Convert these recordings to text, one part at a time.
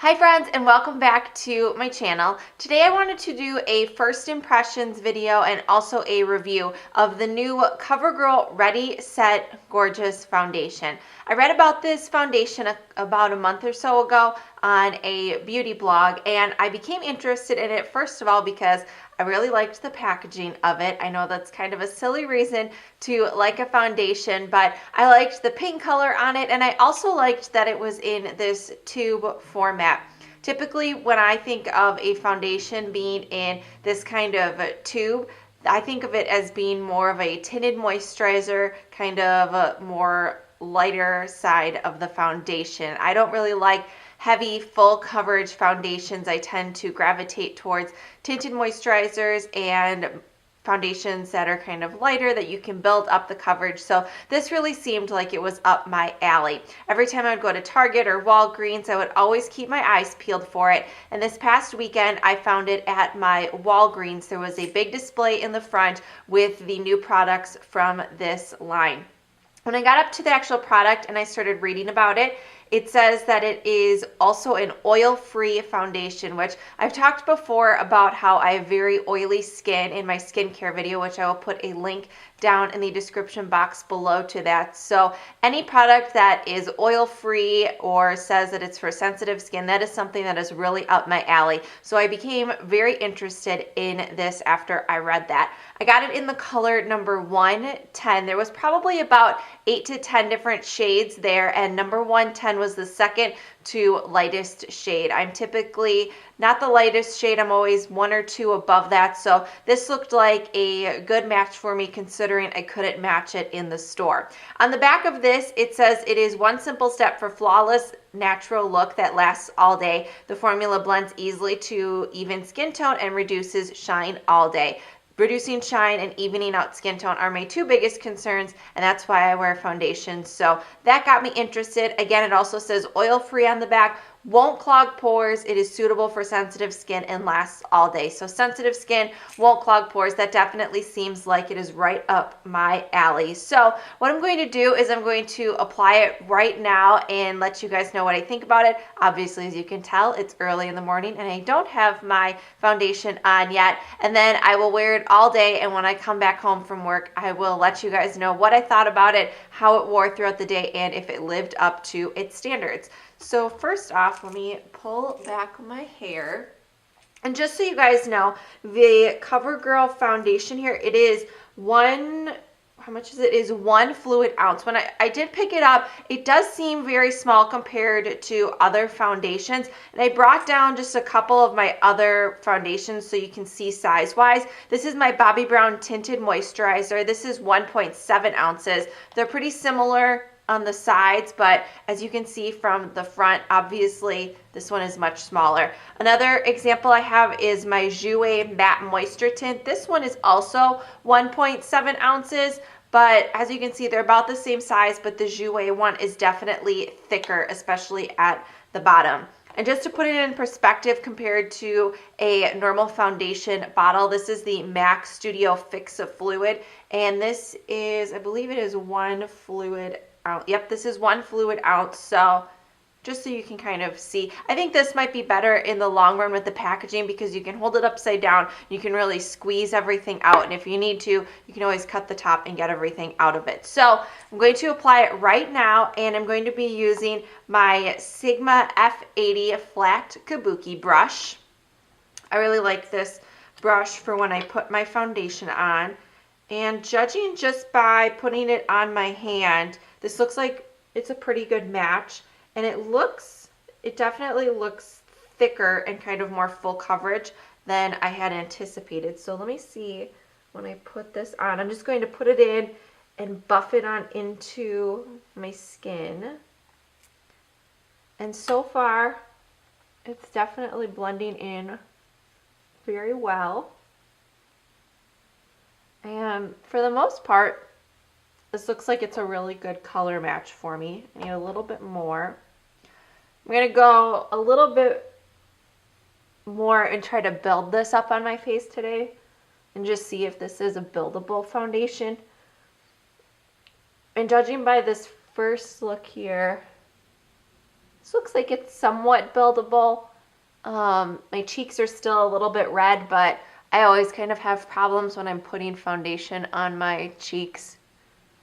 Hi friends, and welcome back to my channel. Today I wanted to do a first impressions video and also a review of the new CoverGirl Ready Set Gorgeous foundation. I read about this foundation about a month or so ago on a beauty blog, and I became interested in it first of all because I really liked the packaging of it. I know that's kind of a silly reason to like a foundation, but I liked the pink color on it, and I also liked that it was in this tube format. Typically, when I think of a foundation being in this kind of tube, I think of it as being more of a tinted moisturizer, kind of a more lighter side of the foundation. I don't really like heavy full coverage foundations. I tend to gravitate towards tinted moisturizers and foundations that are kind of lighter that you can build up the coverage. So this really seemed like it was up my alley. Every time I would go to Target or Walgreens, I would always keep my eyes peeled for it. And this past weekend, I found it at my Walgreens. There was a big display in the front with the new products from this line. When I got up to the actual product and I started reading about it, it says that it is also an oil-free foundation, which I've talked before about how I have very oily skin in my skincare video, which I will put a link down in the description box below to that. So any product that is oil-free or says that it's for sensitive skin, that is something that is really up my alley. So I became very interested in this after I read that. I got it in the color number 110. There was probably about 8 to 10 different shades there, and number 110 was the second to lightest shade. I'm typically not the lightest shade. I'm always 1 or 2 above that. So this looked like a good match for me considering I couldn't match it in the store. On the back of this, it says it is one simple step for flawless natural look that lasts all day. The formula blends easily to even skin tone and reduces shine all day. Reducing shine and evening out skin tone are my two biggest concerns, and that's why I wear foundation. So that got me interested. Again, it also says oil-free on the back, won't clog pores, it is suitable for sensitive skin and lasts all day. So sensitive skin won't clog pores. That definitely seems like it is right up my alley. So what I'm going to do is I'm going to apply it right now and let you guys know what I think about it. Obviously, as you can tell, it's early in the morning and I don't have my foundation on yet. And then I will wear it all day, and when I come back home from work, I will let you guys know what I thought about it, how it wore throughout the day, and if it lived up to its standards. So first off, let me pull back my hair. And just so you guys know, the CoverGirl foundation here, it is how much is it? It is 1 fluid ounce. When I did pick it up, it does seem very small compared to other foundations. And I brought down just a couple of my other foundations so you can see size-wise. This is my Bobbi Brown Tinted Moisturizer. This is 1.7 ounces. They're pretty similar on the sides, but as you can see from the front, obviously this one is much smaller. Another example I have is my Jouer Matte Moisture Tint. This one is also 1.7 ounces, but as you can see, they're about the same size, but the Jouer one is definitely thicker, especially at the bottom. And just to put it in perspective compared to a normal foundation bottle, this is the MAC Studio Fix-A-Fluid, and this is, I believe it is 1 fluid ounce. Yep, this is 1 fluid ounce. So just so you can kind of see, I think this might be better in the long run with the packaging because you can hold it upside down. You can really squeeze everything out, and if you need to, you can always cut the top and get everything out of it. So I'm going to apply it right now, and I'm going to be using my Sigma F80 flat kabuki brush. I really like this brush for when I put my foundation on, and judging just by putting it on my hand, this looks like it's a pretty good match, and it definitely looks thicker and kind of more full coverage than I had anticipated. So let me see when I put this on. I'm just going to put it in and buff it on into my skin. And so far, it's definitely blending in very well. And for the most part, this looks like it's a really good color match for me. I need a little bit more. I'm going to go a little bit more and try to build this up on my face today and just see if this is a buildable foundation. And judging by this first look here, This looks like it's somewhat buildable. My cheeks are still a little bit red, but I always kind of have problems when I'm putting foundation on my cheeks,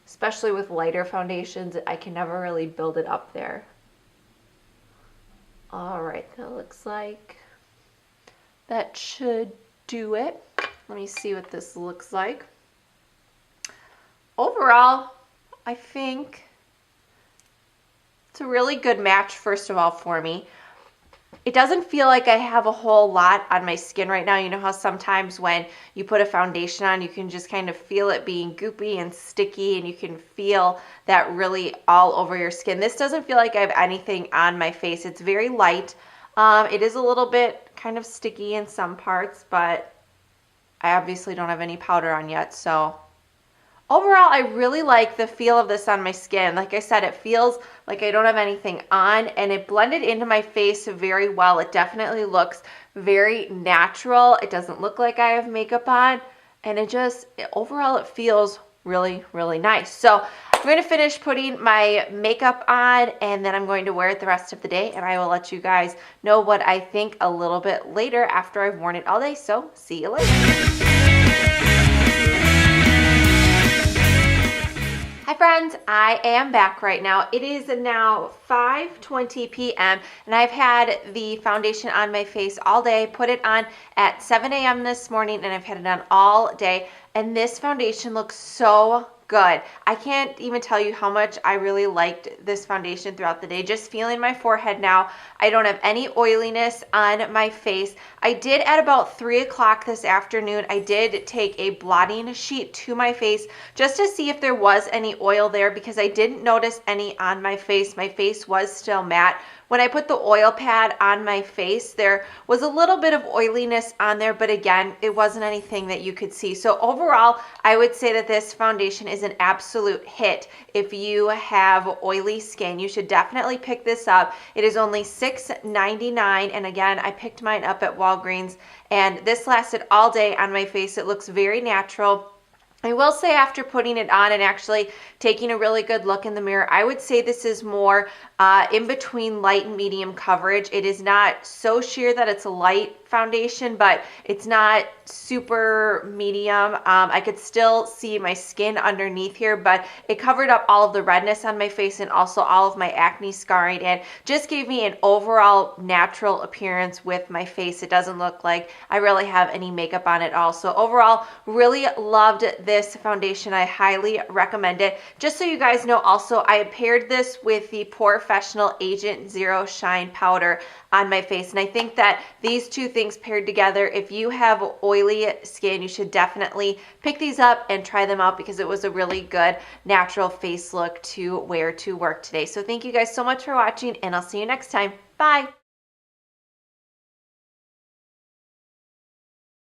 especially with lighter foundations. I can never really build it up there. All right, that looks like that should do it. Let me see what this looks like. Overall, I think it's a really good match, first of all, for me. It doesn't feel like I have a whole lot on my skin right now. You know how sometimes when you put a foundation on, you can just kind of feel it being goopy and sticky, and you can feel that really all over your skin. This doesn't feel like I have anything on my face. It's very light. It is a little bit kind of sticky in some parts, but I obviously don't have any powder on yet, so overall, I really like the feel of this on my skin. Like I said, it feels like I don't have anything on, and it blended into my face very well. It definitely looks very natural. It doesn't look like I have makeup on, and overall, it feels really, really nice. So I'm going to finish putting my makeup on, and then I'm going to wear it the rest of the day, and I will let you guys know what I think a little bit later after I've worn it all day. So see you later. Hi friends, I am back right now. It is now 5:20 p.m. and I've had the foundation on my face all day. Put it on at 7 a.m. this morning and I've had it on all day, and this foundation looks so good. I can't even tell you how much I really liked this foundation throughout the day. Just feeling my forehead now. I don't have any oiliness on my face. I did at about 3 o'clock this afternoon, I did take a blotting sheet to my face just to see if there was any oil there, because I didn't notice any on my face. My face was still matte. When I put the oil pad on my face, there was a little bit of oiliness on there, but again, it wasn't anything that you could see. So overall, I would say that this foundation is an absolute hit. If you have oily skin, you should definitely pick this up. It is only $6.99, and again, I picked mine up at Walgreens, and this lasted all day on my face. It looks very natural. I will say, after putting it on and actually taking a really good look in the mirror, I would say this is more in between light and medium coverage. It is not so sheer that it's a light foundation, but it's not super medium. I could still see my skin underneath here, but it covered up all of the redness on my face and also all of my acne scarring, and just gave me an overall natural appearance with my face. It doesn't look like I really have any makeup on at all. So overall, really loved this foundation. I highly recommend it. Just so you guys know, also, I had paired this with the Professional Agent Zero Shine Powder on my face, and I think that these two things paired together, if you have oily skin, you should definitely pick these up and try them out, because it was a really good natural face look to wear to work today. So thank you guys so much for watching, and I'll see you next time. Bye.